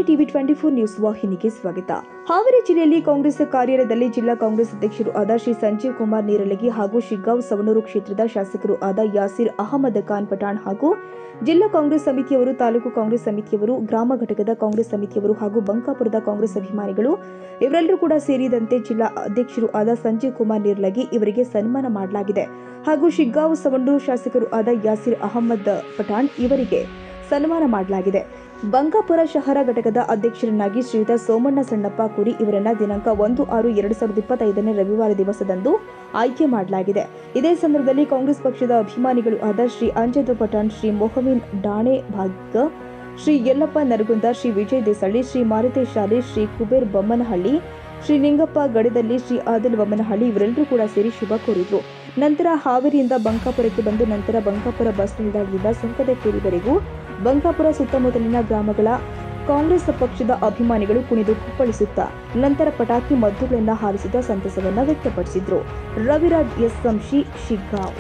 TV 24 news ವಾಹಿನಿಗೆ ಸ್ವಾಗತ. ಹಾವೇರಿ ಜಿಲ್ಲೆಯಲ್ಲಿ ಕಾಂಗ್ರೆಸ್ ಕಾರ್ಯಾಲಯದಲ್ಲಿ ಜಿಲ್ಲಾ ಕಾಂಗ್ರೆಸ್ ಅಧ್ಯಕ್ಷರು ಆದ ಶ್ರೀ ಸಂಜೀವ್ ಕುಮಾರ್ ನೀರಲಗಿ ಹಾಗೂ ಶಿಗ್ಗಾಂವ್ ಸವಣೂರು ಕ್ಷೇತ್ರದ ಶಾಸಕರು ಆದ ಯಾಸೀರ್ ಅಹಮದ್ ಖಾನ್ ಪಠಾಣ್ ಹಾಗೂ ಜಿಲ್ಲಾ ಕಾಂಗ್ರೆಸ್ ಸಮಿತಿಯವರು, ತಾಲೂಕು ಕಾಂಗ್ರೆಸ್ ಸಮಿತಿಯವರು, ಗ್ರಾಮ ಘಟಕದ ಕಾಂಗ್ರೆಸ್ ಸಮಿತಿಯವರು ಹಾಗೂ ಬಂಕಾಪುರದ ಕಾಂಗ್ರೆಸ್ ಅಭಿಮಾನಿಗಳು ಇವರೆಲ್ಲರೂ ಕೂಡ ಸೇರಿದಂತೆ ಜಿಲ್ಲಾ ಅಧ್ಯಕ್ಷರು ಆದ ಸಂಜೀವ್ ಕುಮಾರ್ ನೀರಲಗಿ ಇವರಿಗೆ ಸನ್ಮಾನ ಮಾಡಲಾಗಿದೆ ಹಾಗೂ ಶಿಗ್ಗಾಂವ್ ಸವಣೂರು ಶಾಸಕರು ಆದ ಯಾಸೀರ್ ಅಹಮದ್ ಪಠಾಣ್ ಇವರಿಗೆ ಸನ್ಮಾನ ಮಾಡಲಾಗಿದೆ. ಬಂಕಾಪುರ ಶಹರ ಘಟಕದ ಅಧ್ಯಕ್ಷರನ್ನಾಗಿ ಶ್ರೀಯುತ ಸೋಮಣ್ಣ ಸಣ್ಣಪ್ಪ ಕುರಿ ಇವರನ್ನ ದಿನಾಂಕ 1/6/2025 ರವಿವಾರ ದಿವಸದಂದು ಆಯ್ಕೆ ಮಾಡಲಾಗಿದೆ. ಇದೇ ಸಂದರ್ಭದಲ್ಲಿ ಕಾಂಗ್ರೆಸ್ ಪಕ್ಷದ ಅಭಿಮಾನಿಗಳು ಆದ ಶ್ರೀ ಅಂಜದ್ ಪಠಾಣ್, ಶ್ರೀ ಮೊಹಮಿನ್ ಡಾಣೆ ಭಾಗ್ಯ, ಶ್ರೀ ಯಲ್ಲಪ್ಪ ನರಗುಂದ, ಶ್ರೀ ವಿಜಯ್ ದೇಸಳ್ಳಿ, ಶ್ರೀ ಮಾರುತೇಶ್ ಶಾಲೆ, ಶ್ರೀ ಕುಬೇರ್ ಬೊಮ್ಮನಹಳ್ಳಿ, ಶ್ರೀ ನಿಂಗಪ್ಪ ಗಡಿದಲ್ಲಿ, ಶ್ರೀ ಆದಿಲ್ ಬೊಮ್ಮನಹಳ್ಳಿ ಇವರೆಲ್ಲರೂ ಕೂಡ ಸೇರಿ ಶುಭ ಕೋರಿದ್ರು. ನಂತರ ಹಾವೇರಿಯಿಂದ ಬಂಕಾಪುರಕ್ಕೆ ಬಂದು ನಂತರ ಬಂಕಾಪುರ ಬಸ್ ನಿಲ್ದಾಣದಿಂದ ಸಂಕದಕೇರಿವರೆಗೂ ಬಂಕಾಪುರ ಸುತ್ತಮುತ್ತಲಿನ ಗ್ರಾಮಗಳ ಕಾಂಗ್ರೆಸ್ ಪಕ್ಷದ ಅಭಿಮಾನಿಗಳು ಕುಣಿದು ಕುಪ್ಪಳಿಸುತ್ತಾ ನಂತರ ಪಟಾಕಿ ಮದ್ದುಗಳನ್ನು ಹಾರಿಸಿದ ಸಂತಸವನ್ನ ವ್ಯಕ್ತಪಡಿಸಿದ್ರು. ರವಿರಾಜ್ ಎಸ್ಎಂಶಿ, ಶಿಗ್ಗಾಂವ್.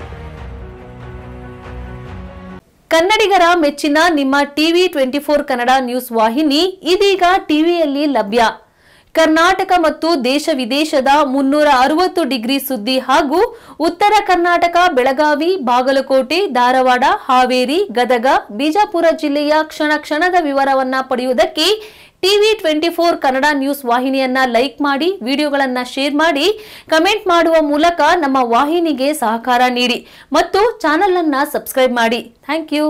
ಕನ್ನಡಿಗರ ಮೆಚ್ಚಿನ ನಿಮ್ಮ ಟಿವಿ 24 ಕನ್ನಡ ನ್ಯೂಸ್ ವಾಹಿನಿ ಇದೀಗ ಟಿವಿಯಲ್ಲಿ ಲಭ್ಯ. ಕರ್ನಾಟಕ ಮತ್ತು ದೇಶ ವಿದೇಶದ 360 ಡಿಗ್ರಿ ಸುದ್ದಿ ಹಾಗೂ ಉತ್ತರ ಕರ್ನಾಟಕ, ಬೆಳಗಾವಿ, ಬಾಗಲಕೋಟೆ, ಧಾರವಾಡ, ಹಾವೇರಿ, ಗದಗ, ಬಿಜಾಪುರ ಜಿಲ್ಲೆಯ ಕ್ಷಣ ಕ್ಷಣದ ವಿವರವನ್ನ ಪಡೆಯುವುದಕ್ಕೆ ಟಿವಿ 24 ಕನ್ನಡ ನ್ಯೂಸ್ ವಾಹಿನಿಯನ್ನ ಲೈಕ್ ಮಾಡಿ, ವಿಡಿಯೋಗಳನ್ನ ಶೇರ್ ಮಾಡಿ, ಕಮೆಂಟ್ ಮಾಡುವ ಮೂಲಕ ನಮ್ಮ ವಾಹಿನಿಗೆ ಸಹಕಾರ ನೀಡಿ ಮತ್ತು ಚಾನೆಲ್ ಅನ್ನ ಸಬ್ಸ್ಕ್ರೈಬ್ ಮಾಡಿ. Thank you.